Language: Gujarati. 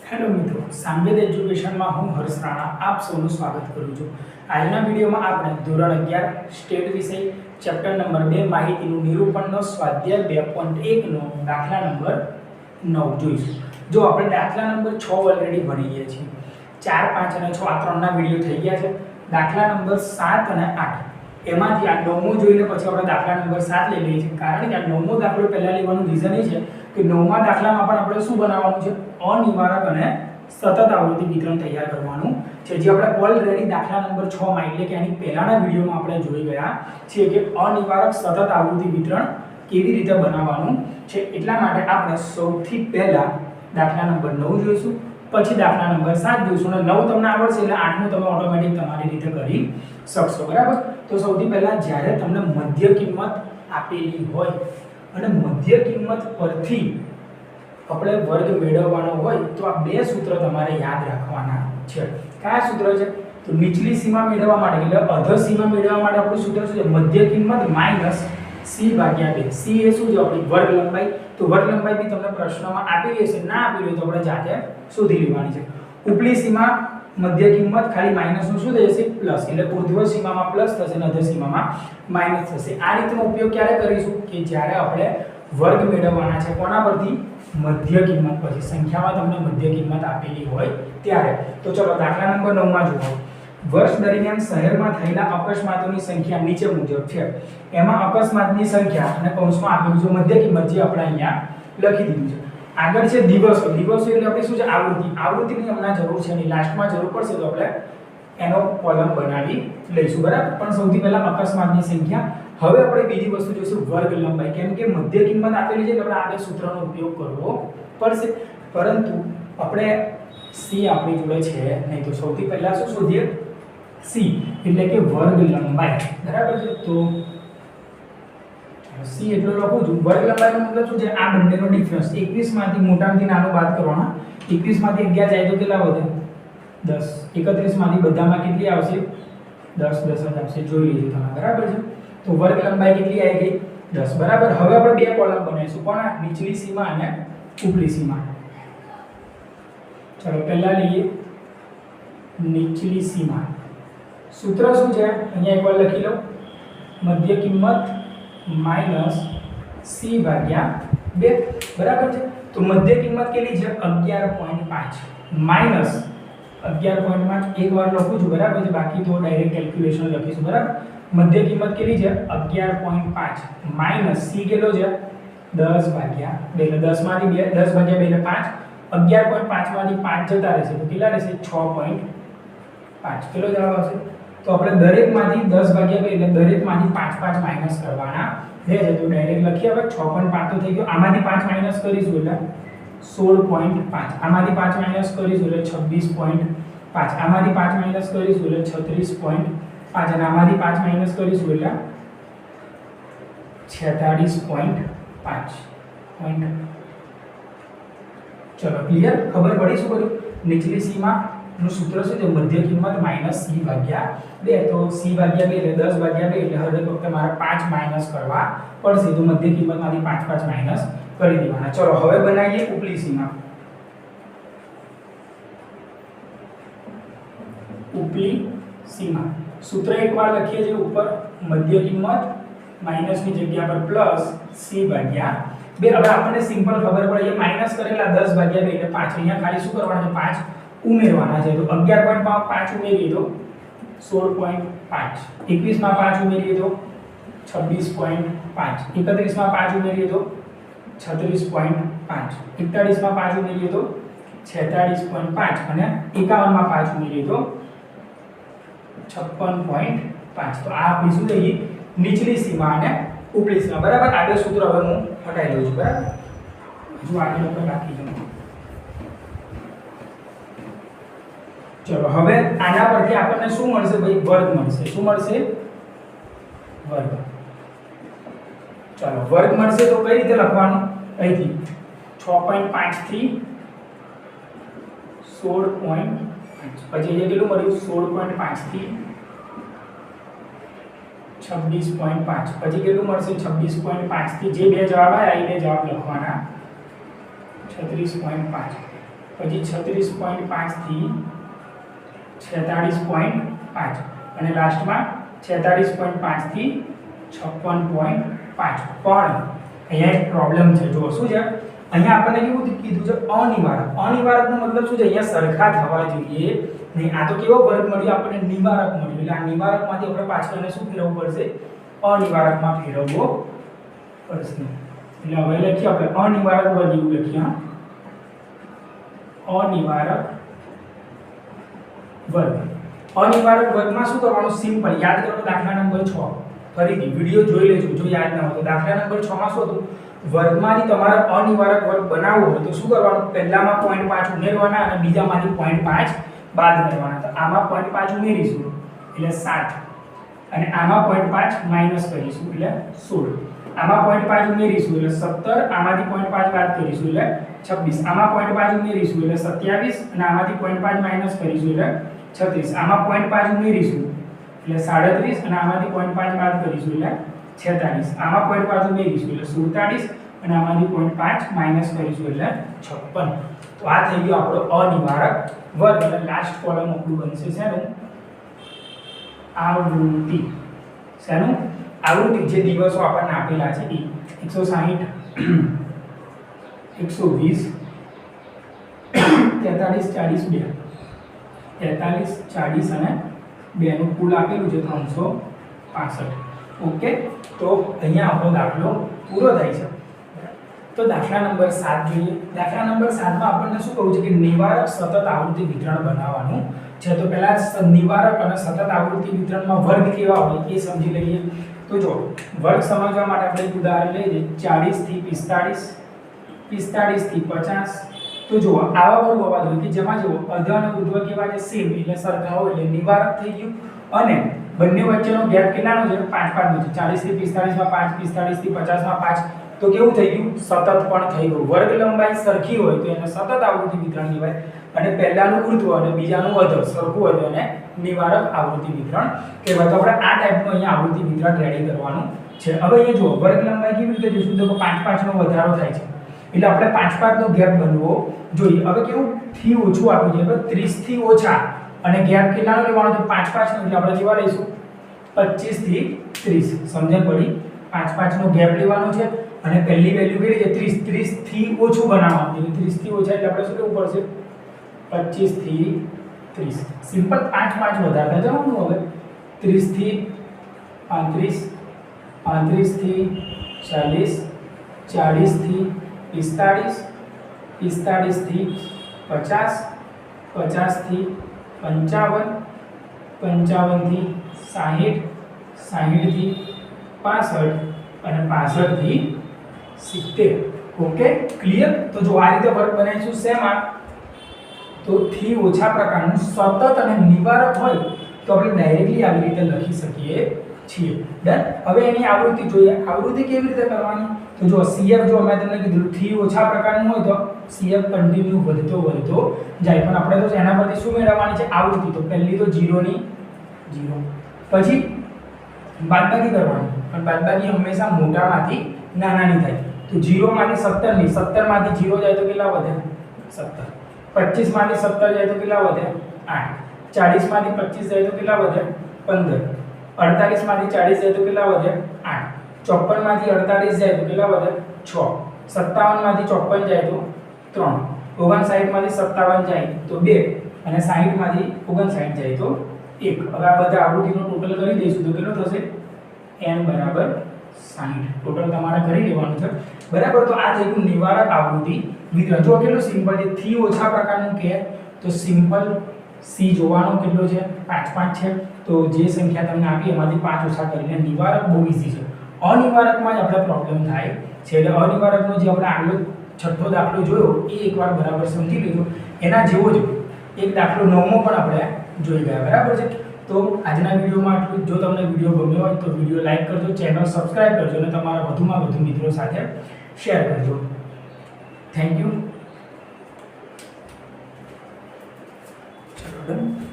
હેલો મિત્રો, સાંવેદ એજ્યુકેશનમાં હું હર્ષ રાણા આપ સૌનું સ્વાગત કરું છું. આજના વિડીયોમાં આપણે ધોરણ 11 સ્ટેટ વિષય ચેપ્ટર નંબર 2 માહિતીનું નિરૂપણનો સ્વાધ્યાય 2.1 નો દાખલા નંબર 9 જોઈશું. જો આપણે દાખલા નંબર 6 ઓલરેડી ભણી ગયા છીએ. 4, 5 અને 6 આ ત્રણના વિડીયો થઈ ગયા છે. દાખલા નંબર 7 અને 8 એમાંથી આ 9મો જોઈને પછી આપણે દાખલા નંબર 7 લઈ લઈએ છીએ. કારણ કે આ 9મો દાખલો પહેલા લેવાનું રીઝન એ છે કે 9મા દાખલામાં પણ આપણે શું બનાવવાનું છે? અનિવારક અને સતત આવૃત્તિ વિતરણ તૈયાર કરવાનું છે. જે આપણે ઓલરેડી દાખલા નંબર 6 માં એટલે કે આની પહેલાના વિડીયોમાં આપણે જોઈ ગયા છે કે અનિવારક સતત આવૃત્તિ વિતરણ કેવી રીતે બનાવવાનું છે. એટલા માટે આપણે સૌથી પહેલા દાખલા નંબર 9 જોઈશું, પછી દાખલા નંબર 7 જોઈશું અને 9 તમને આવડશે એટલે 8મું તમે ઓટોમેટિક તમારી રીતે કરી શકશો. બરાબર? તો સૌથી પહેલા જ્યારે તમને મધ્ય કિંમત આપેલી હોય અને મધ્ય કિંમત પરથી આપણે વર્ગ મેળવવાનો હોય તો આ બે સૂત્ર તમારે યાદ રાખવાના છે. કયા સૂત્ર છે? તો નીચલી સીમા મેળવવા માટે એટલે અધર સીમા મેળવવા માટે આપણું સૂત્ર શું છે? મધ્ય કિંમત માઈનસ c/2. c એ શું છે? આપણી વર્ગ લંબાઈ. તો વર્ગ લંબાઈ બી તમને પ્રશ્નમાં આપેલી હશે, ના આપેલી હોય તો આપણે જાતે શોધી લેવાની છે. ઉપલી સીમા મધ્ય કિંમત ખાલી માઈનસ નું શું થઈ જશે? પ્લસ. એટલે ઉર્ધ્વ સીમામાં પ્લસ થશે અને અધર સીમામાં માઈનસ થશે. આ રીતનો ઉપયોગ ક્યારે કરીશું? કે જ્યારે આપણે વર્ગ મેળવવાના છે કોના પરથી? મધ્ય કિંમત પછી. સંખ્યામાં તમને મધ્ય કિંમત આપેલી હોય ત્યારે. તો ચલો દાખલા નંબર 9 માં જુઓ. વર્ષ દરમિયાન શહેરમાં થયેલા અકસ્માતોની સંખ્યા નીચે મુજબ છે. એમાં અકસ્માતની સંખ્યા અને કૌંસમાં આપેલું છે મધ્ય કિંમત, જે આપણે અહીંયા લખી દીધું છે. આગળ છે દિવસો. દિવસો એટલે આપણે શું છે? આવૃત્તિ. આવૃત્તિની હમણાં જરૂર છે નહીં, લાસ્ટમાં જરૂર પડશે તો આપણે એનો કોલમ બનાવી લઈશું. બરાબર? પણ સૌથી પહેલા અકસ્માતની સંખ્યા. હવે આપણે બીજી વસ્તુ જોઈશું, વર્ગ લંબાઈ. કેમ કે મધ્ય કિંમત આપેલી છે એટલે આપણે આ બે સૂત્રનો ઉપયોગ કરવો પડશે. પરંતુ આપણે c આપણી જોડે છે નહીં, તો સૌથી પહેલા શું શોધીએ? c એટલે કે વર્ગ લંબાઈ. બરાબર છે? તો c એટલો લખું છું. વર્ગ લંબાઈનો મતલબ શું છે? આ બંનેનો ડિફરન્સ. 21 માંથી મોટામાંથી નાનો બાદ કરવાના. 21 માંથી 11 જાય તો કેટલા વધે? 10. 31 માંથી બધામાં કેટલી આવશે? 10 જ આવશે. જોઈ લેજો તમે. બરાબર છે? તો વર્ગ લંબાઈ કેટલી આવી ગઈ? 10. બરાબર? હવે આપણે બે કોલમ બનાવીશું. કોના? નીચલી સીમા અને ઉપલી સીમા. ચલો પહેલા લઈએ નીચલી સીમા. સૂત્ર શું છે? અહીંયા એકવાર લખી લો. મધ્ય કિંમત માઈનસ c/2. બરાબર છે? તો મધ્ય કિંમત કેટલી છે? 11.5 માઈનસ 11.5 એકવાર લખું છું. બરાબર છે? બાકી તો ડાયરેક્ટ કેલ્ક્યુલેશન લખીશું. બરાબર? મધ્ય કિંમત કેટલી છે? 11.5 માઈનસ c કેટલો છે? 10/2. 10 માંથી 2 10/2 એટલે 5. 11.5 માંથી 5 જતા રહેશે તો કેટલા રહેશે? 6.5. કેટલો જવાબ આવશે? તો આપણે દરેકમાંથી 10/2 એટલે દરેકમાંથી 5 માઈનસ કરવાના રહેશે. તો ડાયરેક્ટ લખીએ. હવે 6.5 તો થઈ ગયો. આમાંથી 5 માઈનસ કરીશું એટલે 16.5. આમાંથી 5 માઈનસ કરીશું એટલે 26.5. આમાંથી 5 માઈનસ કરીશું એટલે 36.5. અને આમાંથી 5 માઈનસ કરીશું એટલે 46.5. ચલો ક્લિયર? ખબર પડી શું કર્યું? નીચલી સીમા નું સૂત્ર શું છે? મધ્ય કિંમત માઈનસ c/2. તો c/2 એટલે 10/2 એટલે હવે ફક્ત મારે 5 માઈનસ કરવા પડશે. તો મધ્ય કિંમતમાંથી 5 માઈનસ કરી દેવાના. ચલો હવે બનાવીએ ઉપલી સીમા. ઉપલી સીમા સૂત્ર એકવાર લખીએ છીએ ઉપર. મધ્ય કિંમત માઈનસની જગ્યા પર પ્લસ c/2. હવે આપણને સિમ્પલ ખબર પડે એ માઈનસ કરેલા 10/2 એટલે 5. અહીંયા ખાલી શું કરવાના છે? 5 ઉમેરવાના છે. તો 11.5 ઉમેરીએ તો 16.5. 21 માં 5 ઉમેરીએ તો 26.5. 31 માં 5 ઉમેરીએ તો 36.5. 41 માં 5 ઉમેરીએ તો 46.5 અને 51 માં 5 ઉમેરીએ તો 56.5. તો આ આપણી શું થઈ ગઈ? નીચલી સીમા અને ઉપલી સીમા. બરાબર? આ બે સૂત્રો હવે હું હટાવી દઉં છું. બરાબર? જો આગળ આપણે રાખી દઉં. ચલો હવે આના પરથી આપણને શું મળશે ભાઈ? વર્ગ મળશે. શું મળશે? વર્ગ. ચલો વર્ગ મળશે તો કઈ રીતે લખવાનું? અહીંથી 6.5 થી 16.5. પછી અહીંયા કેટલું મળ્યું? 16.5 થી 26.5. પછી કેટલું મળશે? 26.5 થી જે બે જવાબ આવ્યા એ બે જવાબ લખવાના. 36.5. પછી 36.5 થી 46.5 અને લાસ્ટમાં 46.5 થી 56.5. પણ અહીંયા એક પ્રોબ્લેમ છે. જો શું છે, અહીંયા આપણને કેવું કીધું છે અનિવારક. અનિવારકનો મતલબ શું છે, અહીંયા સરખા થવા જોઈએ નહીં. આ તો કેવો વર્ગ મળ્યો આપણને, નિવારક મળ્યો. એટલે આ નિવારકમાંથી આપણે પાછળને શું ફેરવવું પડશે, અનિવારકમાં ફેરવવો પડશે. એટલે હવે લખીએ આપણે અનિવારક વર્ગ એવું લખીએ. અનિવારક વર્ગ. અનિવારક વર્ગમાં શું કરવાનું, સિમ્પલ યાદ કરો. દાખલા નંબર 6 ફરીથી વિડિયો જોઈ લેજો જો યાદ ન હોય તો. દાખલા નંબર 6 માં શું હતું, વર્ગમાંથી તમારે અનિવારક વર્ગ બનાવવો હોય તો શું કરવાનું, પહેલામાં 0.5 ઉમેરવાના અને બીજામાંથી 0.5 બાદ કરવાના. તો આમાં 0.5 ઉમેરીશું એટલે 7 અને આમાં 0.5 માઈનસ કરીશું એટલે 16. આમાં 0.5 ઉમેરીશું એટલે 17, આમાંથી 0.5 બાદ કરીશું એટલે 26. આમાં 0.5 ઉમેરીશું એટલે 27 અને આમાંથી 0.5 માઈનસ કરીશું એટલે 36. આમાં 0.5 ઉમેરીશું એટલે 37 અને આમાંથી 0.5 બાદ કરીશું એટલે 46. આમાં 0.5 ઉમેરીશું એટલે 47 અને આમાંથી 0.5 માઈનસ કરીશું એટલે 56. તો આ થઈ ગયો આપણો અનિવારક વર્ગ. અને લાસ્ટ કોલમ આપણું બનશે શેનું, આવૃત્તિ. શેનું, આવૃત્તિ. જે દિવસો આપણને આપેલા છે એ 160 120 43 40 2 43 40 અને 2 નું કુલ આપેલું છે 365. ઓકે, તો અહીંયા આપણો દાખલો પૂરો થાય છે. તો દાખલા નંબર 7 જોઈએ. દાખલા નંબર 7 માં આપણને શું કહ્યું છે કે નિવારક સતત આવૃત્તિ વિતરણ બનાવવાનું છે. તો પહેલા નિવારક અને સતત આવૃત્તિ વિતરણમાં વર્ગ કેવા હોય એ સમજી લઈએ. તો જો વર્ગ સમજવા માટે આપણે એક ઉદાહરણ લઈએ. 40 થી 45, 45 થી 50. તો જો આવા વર્ગ હોવા જોઈએ કે જેમાં જો અર્ધ અને ઉર્ધ્વ કેવા છે, સેમ એટલે સરખા હોય એટલે નિવારક થઈ ગયું. અને બંને વચ્ચેનો ગેપ કેટલાનો છે, 5 5 નો છે. 40 થી 45 માં 5, 45 થી 50 માં 5. તો કેવું થઈ ગયું, સતત પણ થઈ ગયું. વર્ગ લંબાઈ સરખી હોય તો એને સતત આવૃત્તિ વિતરણ કહેવાય. અને પહેલાનું ઉર્ધ્વ અને બીજાનું અધર સરખું હોય તો એને નિવારક આવૃત્તિ વિતરણ કહેવાય. તો આપણે આ ટાઈપનું અહીંયા આવૃત્તિ વિતરણ રેડી કરવાનું છે. હવે અહીંયા જો વર્ગ લંબાઈ કેવી રીતે જોઈશું, તો 5 5 નો વધારો થાય છે એટલે આપણે 5 5 નો ગેપ બનવો જોઈએ. હવે કેવું થી ઓછું આપ્યું છે, એટલે 30 થી ઓછા અને ગેપ કેટલાનો લેવાનો છે, 5 5 નો. એટલે આપણે કેવા લઈશું, 25 થી 30. સમજણ પડી? 5 5 નો ગેપ લેવાનો છે અને પહેલી વેલ્યુ કેટલી છે, 30. 30 થી ઓછું બનાવવાનું છે. 30 થી ઓછા એટલે આપણે શું કરવું પડશે, 25 થી 30. સિમ્પલ 5 5 વધારતા જવાનું. હવે 30 થી 35, 35 થી 40, 40 થી 45, 45 થી 50, 50 થી 55, 55 થી 60, 60 થી 65 અને 65 થી 70. Okay, clear? તો જો આ રીતે વર્ગ બનાવીશું શેમાં, તો થી ઓછા પ્રકારનું સતત અને નિવારક હોય તો આપણે ડાયરેક્ટલી આવી રીતે લખી શકીએ છીએ. ડન. હવે એની આવૃત્તિ જોઈએ. આવૃત્તિ કેવી રીતે કરવાની, તો જો CF જો મેં તમને કીધું થી ઓછા પ્રકારનું હોય તો CF કન્ટિન્યુ વધતો જાય. પણ આપણે તો એના પરથી શું મેળવવાની છે, આવૃત્તિ. તો પહેલી તો 0 ની 0, પછી બાદબાકી કરવાની. પણ બાદબાકી હંમેશા મોટામાંથી નાનાની થાય. તો 0 માંથી 17 ની, 17 માંથી 0 જાય તો કેટલા વધે, 17. 25 માંથી 17 જાય તો કેટલા વધે, 8. 40 માંથી 25 જાય તો કેટલા વધે, 15. 48 માંથી 40 જાય તો કેટલા વધે, 8. 54 માંથી 48 જાય તો કેટલા વધે, 6. 57 માંથી 54 જાય તો 3. 59 માંથી 57 જાય તો 2 અને 60 માંથી 59 જાય તો 1. હવે આ બધા આવૃત્તિનો ટોટલ કરી દઈશું તો કેટલો થશે, n બરાબર 60. ટોટલ તમારે કરી લેવાનું છે. બરાબર. તો આ થઈ ગયું નિવારક આવૃત્તિ વિતરણ. જો કેટલું સિમ્પલ છે. થી ઓછા પ્રકારનું કે તો સિમ્પલ C જોવાનો કેટલો છે, 5 5 છે. તો જે સંખ્યા તમને આપી એમાંથી 5 ઓછા કરીને નિવારક બહુ ઈઝી છે. અનિવારકમાં જ આપણે પ્રોબ્લેમ થાય છે. એટલે અનિવારકનો જે આપણે આગલો છઠ્ઠો દાખલો જોયો એ એકવાર બરાબર સમજી લીધો. એના જેવો જ એક દાખલો 9મો પણ આપણે જોઈ ગયા. બરાબર છે. તો આજના વિડીયોમાં આટલું. જો તમને વિડીયો ગમ્યો હોય તો વિડીયો લાઈક કરજો, ચેનલ સબસ્ક્રાઇબ કરજો અને તમારા વધુમાં વધુ મિત્રો સાથે શેર કરજો. Thank you. ચલો ડન.